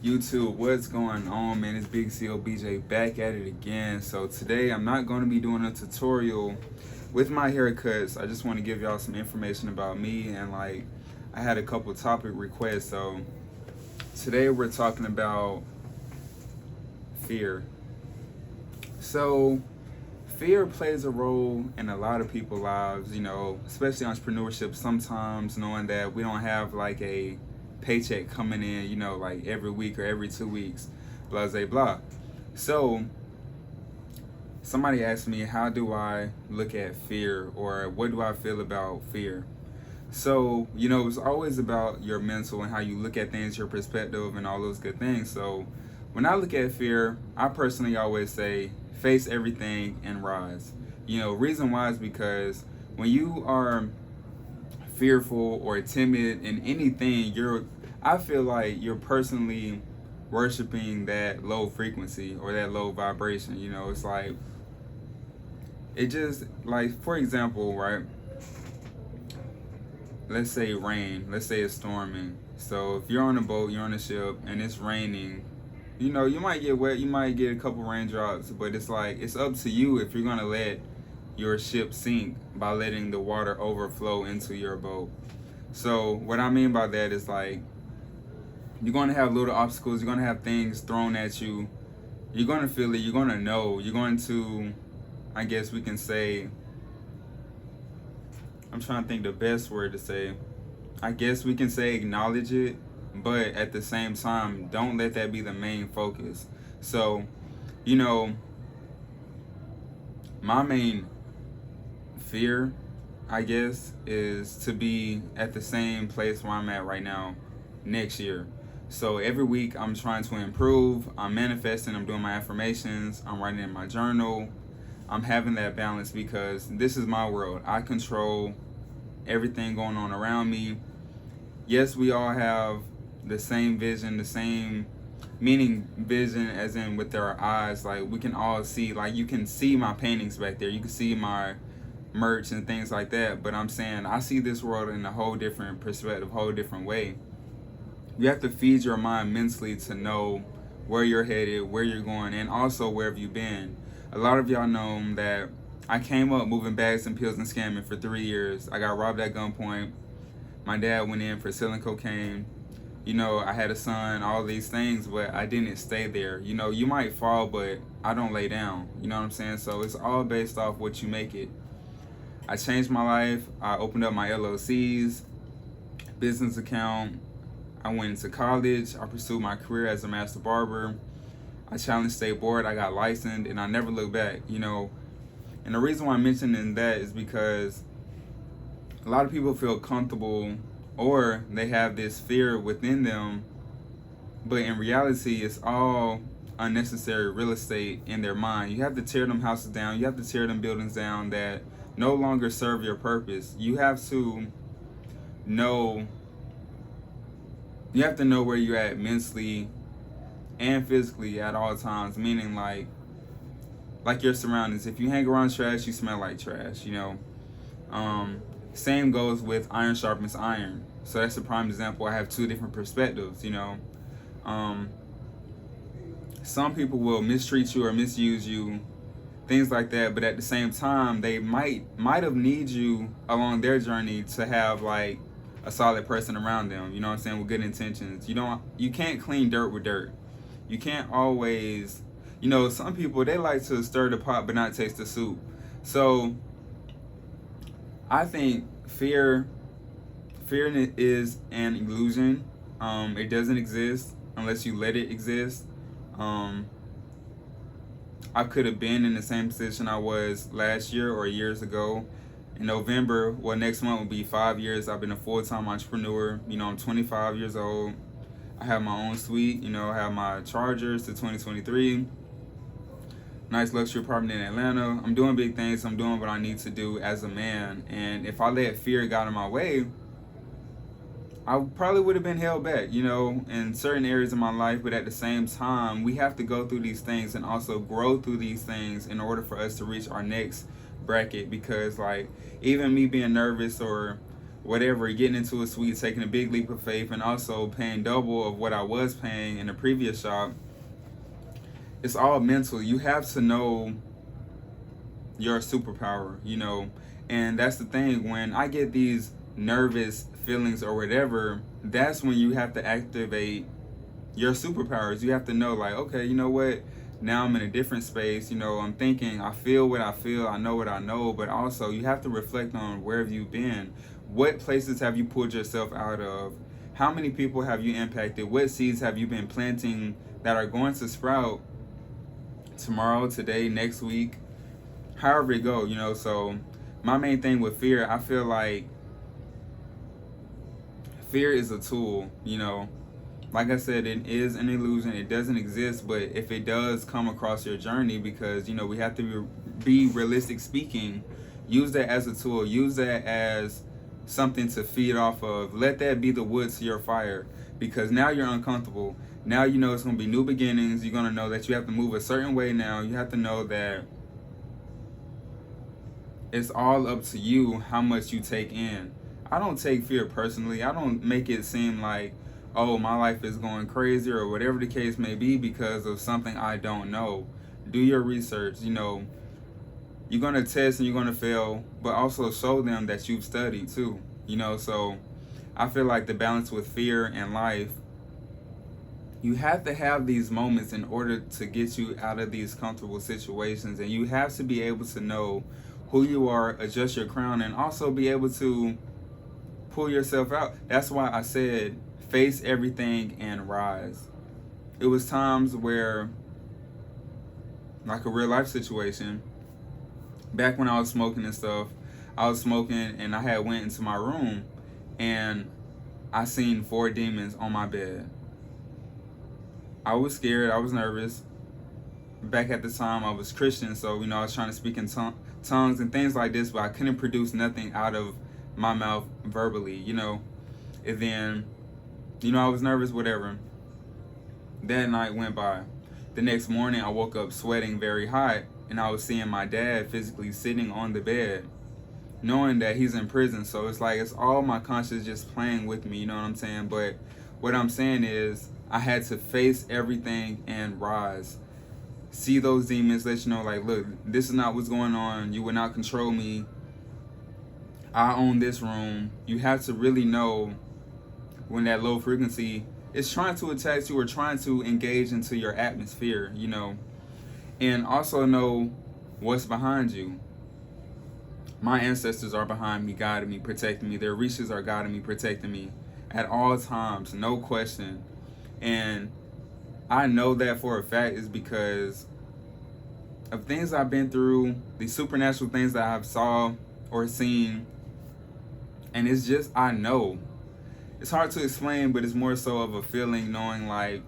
YouTube, what's going on, man? It's Big CO BJ back at it again. So today I'm not going to be doing a tutorial with my haircuts. I just want to give y'all some information about me, and I had a couple topic requests. So today we're talking about fear. So fear plays a role in a lot of people's lives, especially entrepreneurship, sometimes knowing that we don't have a paycheck coming in, every week or every 2 weeks, blah, blah, blah. So somebody asked me, how do I look at fear, or what do I feel about fear? So, it's always about your mental and how you look at things, your perspective, and all those good things. So when I look at fear, I personally always say, face everything and rise. Reason why is because when you are fearful or timid in anything, I feel like you're personally worshiping that low frequency or that low vibration. It just, for example, right? Let's say rain, let's say it's storming. So if you're on a boat, you're on a ship, and it's raining, you might get wet, you might get a couple raindrops, but it's up to you if you're going to let your ship sink by letting the water overflow into your boat. So what I mean by that is you're going to have little obstacles, you're going to have things thrown at you, you're going to feel it, you're going to know, you're going to, I guess we can say, I'm trying to think the best word to say, I guess we can say acknowledge it, but at the same time, don't let that be the main focus. So, my main fear, I guess, is to be at the same place where I'm at right now next year. So every week I'm trying to improve, I'm manifesting, I'm doing my affirmations, I'm writing in my journal, I'm having that balance because this is my world. I control everything going on around me. Yes, we all have the same vision, the same meaning vision as in with our eyes. We can all see, you can see my paintings back there, you can see my merch and things like that, but I'm saying I see this world in a whole different perspective, whole different way. You have to feed your mind mentally to know where you're headed, where you're going, and also where have you been. A lot of y'all know that I came up moving bags and pills and scamming for 3 years. I got robbed at gunpoint. My dad went in for selling cocaine. I had a son, all these things, but I didn't stay there. You might fall, but I don't lay down. You know what I'm saying? So it's all based off what you make it. I changed my life. I opened up my LLCs, business account. I went into college. I pursued my career as a master barber. I challenged state board. I got licensed, and I never looked back. And the reason why I'm mentioning that is because a lot of people feel comfortable, or they have this fear within them, but in reality, it's all unnecessary real estate in their mind. You have to tear them houses down. You have to tear them buildings down that no longer serve your purpose. You have to know where you're at mentally and physically at all times, meaning like your surroundings. If you hang around trash, you smell like trash, Same goes with iron sharpens iron. So that's a prime example. I have two different perspectives, Some people will mistreat you or misuse you, things like that, but at the same time, they might have need you along their journey to have a solid person around them, with good intentions. You can't clean dirt with dirt. You can't always, some people, they like to stir the pot but not taste the soup. So I think fear is an illusion. It doesn't exist unless you let it exist. I could have been in the same position I was last year or years ago. In November, next month will be 5 years. I've been a full-time entrepreneur. I'm 25 years old. I have my own suite. I have my Chargers to 2023. Nice luxury apartment in Atlanta. I'm doing big things. I'm doing what I need to do as a man. And if I let fear get in my way, I probably would have been held back, in certain areas of my life. But at the same time, we have to go through these things and also grow through these things in order for us to reach our next bracket. Because even me being nervous or whatever, getting into a suite, taking a big leap of faith, and also paying double of what I was paying in the previous shop. It's all mental. You have to know your superpower, and that's the thing. When I get these nervous feelings or whatever, that's when you have to activate your superpowers. You have to know, like, okay, you know what? Now I'm in a different space. I'm thinking, I feel what I feel, I know what I know, but also you have to reflect on where have you been. What places have you pulled yourself out of? How many people have you impacted? What seeds have you been planting that are going to sprout tomorrow, today, next week, however it go, So my main thing with fear, I feel like fear is a tool, Like I said, it is an illusion. It doesn't exist, but if it does come across your journey, because, we have to be realistic speaking, use that as a tool. Use that as something to feed off of. Let that be the wood to your fire, because now you're uncomfortable. Now it's going to be new beginnings. You're going to know that you have to move a certain way now. You have to know that it's all up to you how much you take in. I don't take fear personally. I don't make it seem like, oh, my life is going crazy or whatever the case may be because of something I don't know. Do your research. You're going to test and you're going to fail, but also show them that you've studied too. So I feel like the balance with fear and life, you have to have these moments in order to get you out of these comfortable situations, and you have to be able to know who you are, adjust your crown, and also be able to pull yourself out. That's why I said face everything and rise. It was times where, like a real life situation, back when I was smoking and stuff, I was smoking and I had went into my room and I seen 4 demons on my bed. I was scared, I was nervous. Back at the time I was Christian, so I was trying to speak in tongues and things like this, but I couldn't produce nothing out of my mouth verbally, And then, I was nervous, whatever. That night went by. The next morning I woke up sweating very hot, and I was seeing my dad physically sitting on the bed, knowing that he's in prison. So it's like, it's all my conscience just playing with me, you know what I'm saying? But what I'm saying is, I had to face everything and rise. See those demons, let you know, like, look, this is not what's going on. You will not control me. I own this room. You have to really know when that low frequency is trying to attack you or trying to engage into your atmosphere, And also know what's behind you. My ancestors are behind me, guiding me, protecting me. Their reaches are guiding me, protecting me at all times, no question. And I know that for a fact is because of things I've been through, the supernatural things that I've saw or seen. And it's just, I know. It's hard to explain, but it's more so of a feeling, knowing, like,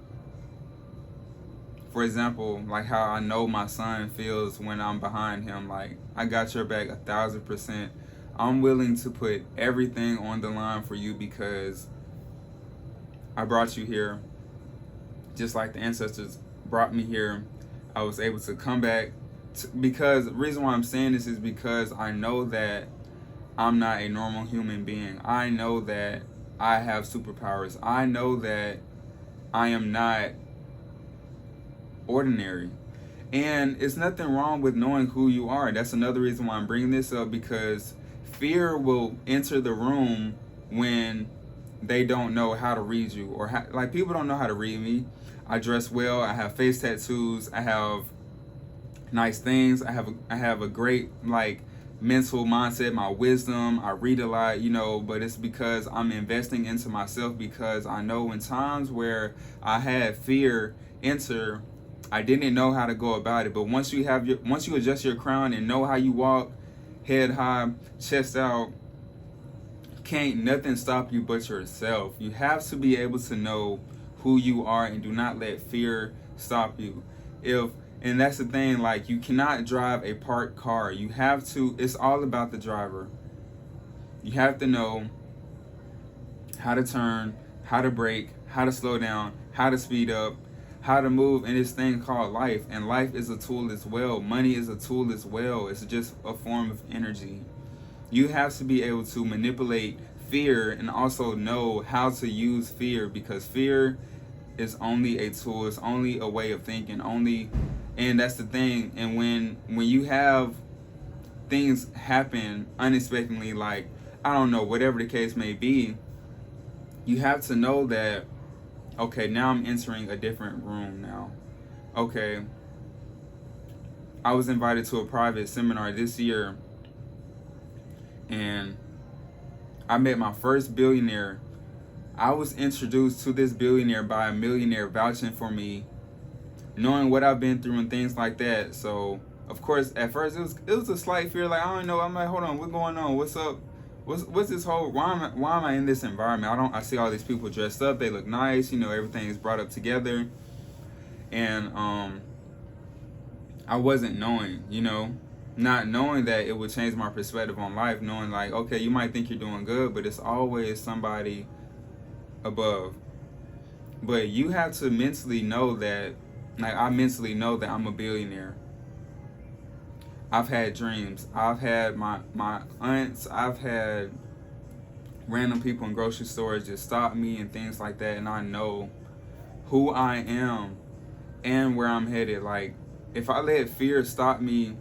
for example, like how I know my son feels when I'm behind him. Like, I got your back 1,000%. I'm willing to put everything on the line for you because I brought you here. Just like the ancestors brought me here, I was able to come back. Because the reason why I'm saying this is because I know that I'm not a normal human being. I know that I have superpowers. I know that I am not ordinary. And it's nothing wrong with knowing who you are. That's another reason why I'm bringing this up, because fear will enter the room when they don't know how to read you, or like, people don't know how to read me. I dress well. I have face tattoos. I have nice things. I have a great, like, mental mindset, my wisdom. I read a lot, but it's because I'm investing into myself, because I know in times where I had fear enter, I didn't know how to go about it. But once you adjust your crown and know how you walk, head high, chest out, can't nothing stop you but yourself. You have to be able to know who you are and do not let fear stop you. And that's the thing, like, you cannot drive a parked car. You have to, it's all about the driver. You have to know how to turn, how to brake, how to slow down, how to speed up, how to move in this thing called life. And life is a tool as well. Money is a tool as well. It's just a form of energy. You have to be able to manipulate fear and also know how to use fear, because fear is only a tool, it's only a way of thinking, and that's the thing. And when you have things happen unexpectedly, like, I don't know, whatever the case may be, you have to know that, okay, now I'm entering a different room now. Okay, I was invited to a private seminar this year, and I met my first billionaire. I was introduced to this billionaire by a millionaire vouching for me, knowing what I've been through and things like that. So, of course, at first it was a slight fear, like, I don't know. I'm like, hold on, what's going on? What's up? What's this whole? Why am I in this environment? I see all these people dressed up. They look nice. Everything is brought up together, and I wasn't knowing, not knowing that it would change my perspective on life, knowing like, okay, you might think you're doing good, but it's always somebody above. But you have to mentally know that, like, I mentally know that I'm a billionaire. I've had dreams. I've had my aunts, I've had random people in grocery stores just stop me and things like that, and I know who I am and where I'm headed. Like, if I let fear stop me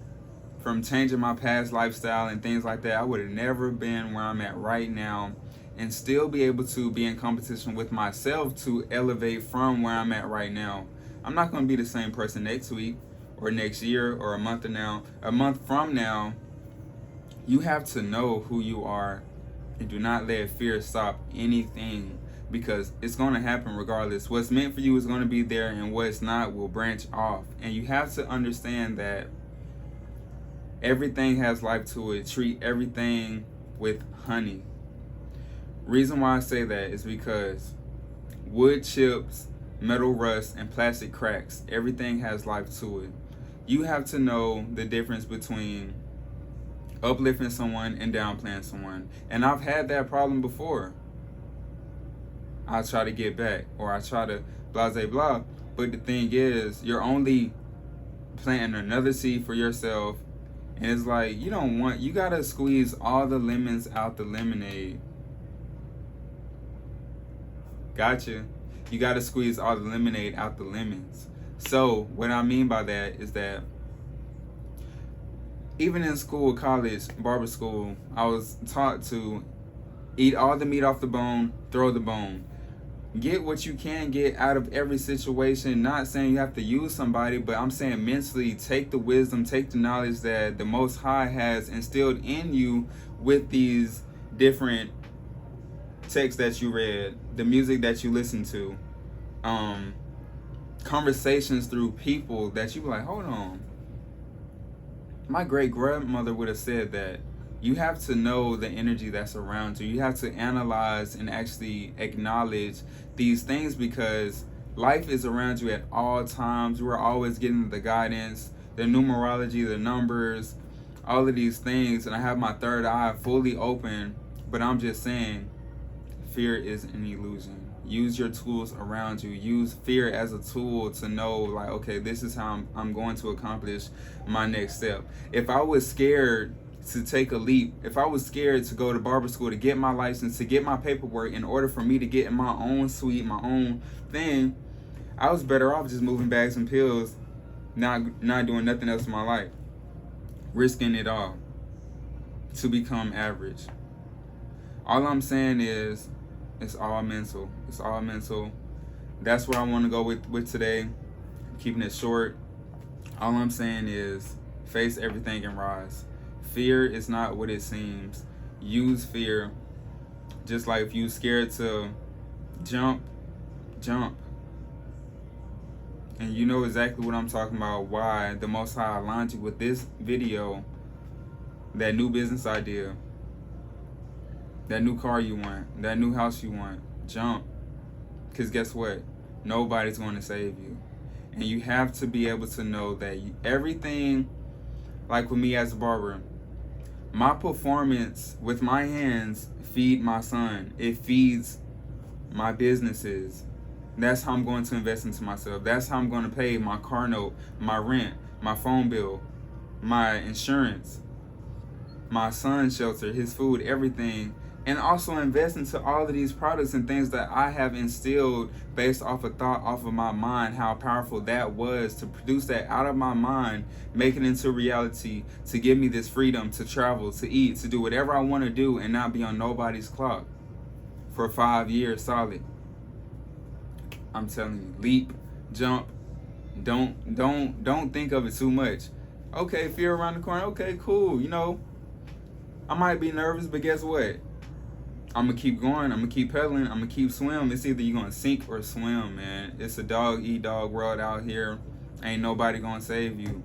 from changing my past lifestyle and things like that, I would have never been where I'm at right now, and still be able to be in competition with myself to elevate from where I'm at right now. I'm not going to be the same person next week or next year or a month from now. You have to know who you are, and do not let fear stop anything, because it's going to happen regardless. What's meant for you is going to be there, and what's not will branch off. And you have to understand that everything has life to it. Treat everything with honey. Reason why I say that is because wood chips, metal rust, and plastic cracks, everything has life to it. You have to know the difference between uplifting someone and downplaying someone. And I've had that problem before. I try to get back, or I try to blah, blah, blah. But the thing is, you're only planting another seed for yourself. And it's like, you gotta squeeze all the lemons out the lemonade. Gotcha. You gotta squeeze all the lemonade out the lemons. So what I mean by that is that even in school, college, barber school, I was taught to eat all the meat off the bone, throw the bone. Get what you can get out of every situation. Not saying you have to use somebody, but I'm saying mentally take the wisdom, take the knowledge that the Most High has instilled in you with these different texts that you read, the music that you listen to, conversations through people that you be like, hold on. My great grandmother would have said that. You have to know the energy that's around you. You have to analyze and actually acknowledge these things, because life is around you at all times. We're always getting the guidance, the numerology, the numbers, all of these things. And I have my third eye fully open, but I'm just saying, fear is an illusion. Use your tools around you. Use fear as a tool to know, like, okay, this is how I'm going to accomplish my next step. If I was scared to take a leap, if I was scared to go to barber school, to get my license, to get my paperwork in order for me to get in my own suite, my own thing, I was better off just moving bags and pills, not doing nothing else in my life, risking it all to become average. All I'm saying is, it's all mental. It's all mental. That's where I want to go with today. Keeping it short. All I'm saying is, face everything and rise. Fear is not what it seems. Use fear. Just like if you're scared to jump. And you know exactly what I'm talking about, why the Most High aligned you with this video, that new business idea, that new car you want, that new house you want. Jump. Because guess what? Nobody's going to save you. And you have to be able to know that everything, like with me as a barber, my performance with my hands feed my son. It feeds my businesses. That's how I'm going to invest into myself. That's how I'm going to pay my car note, my rent, my phone bill, my insurance, my son's shelter, his food, everything. and also invest into all of these products and things that I have instilled based off a thought off of my mind, how powerful that was to produce that out of my mind, make it into reality, to give me this freedom to travel, to eat, to do whatever I want to do and not be on nobody's clock for 5 years solid. I'm telling you, leap, jump, don't think of it too much. Okay, fear around the corner, okay, cool, you know, I might be nervous, but guess what? I'm gonna keep going. I'm gonna keep pedaling. I'm gonna keep swimming. It's either you're gonna sink or swim, man. It's a dog eat dog world out here. Ain't nobody gonna save you.